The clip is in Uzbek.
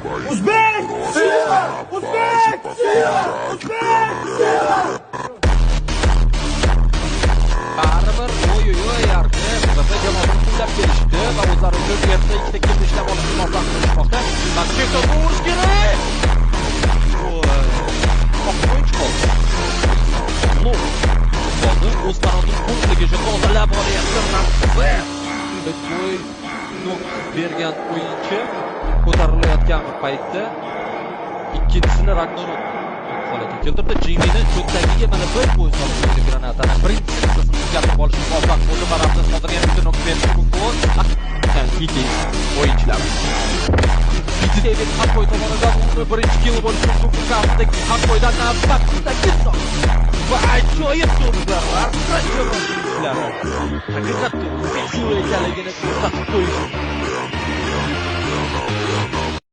Uzbek! Uzbek! Uzbek! Baribir oy yarqi Mustafa jamoasini kuylab kelishdi va o'zlari uchun yerda ikkita kim ishlab olishni moslashtirmoqda. Maksimov bo'lish kerak. O'yinchi qoldi. Bo'ldi, O'zbaroning punktiga tozalab olyapti. To'y bergan o'yinchi ko'tarilayotgan paytda ikkinchisini Ragnarok holatga keltirdi. Jimini cho'ntagiga mana bir qo'y solib granatani birinchi hissasini o'tkazib olishga muvaffaq bo'ldi va Ramzan hozir yana bitta nok berdi. Yiti o'yinchilar. David Hakkoy tomonidan birinchi kill bo'lishi mumkin. Kafdagi Hakkoydan navbatdagi va ajoyib to'plar. Haqiqatda shu ekanligini ko'rsatib qo'yish